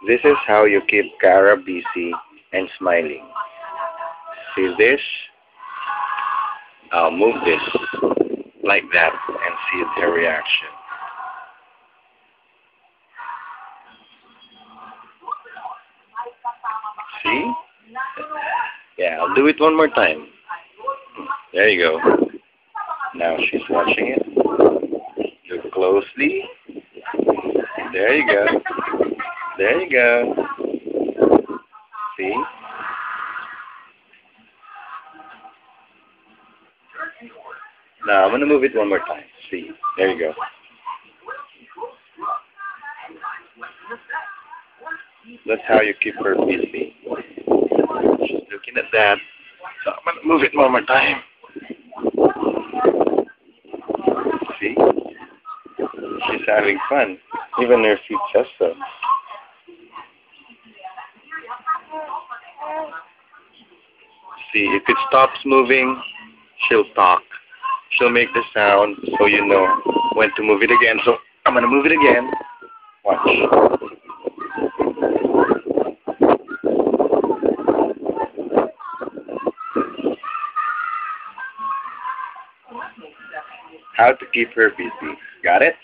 This is how you keep Kara busy and smiling. See this? I'll move this like that and see her reaction. See? Yeah, I'll do it one more time. There you go. Now she's watching it. Look closely. There you go. There you go. See? Now I'm gonna move it one more time. See? There you go. That's how you keep her busy. She's looking at that. So I'm gonna move it one more time. See? She's having fun. Even her feet says so. See, if it stops moving, she'll talk. She'll make the sound so you know when to move it again. So I'm gonna move it again. Watch. How to keep her busy. Got it?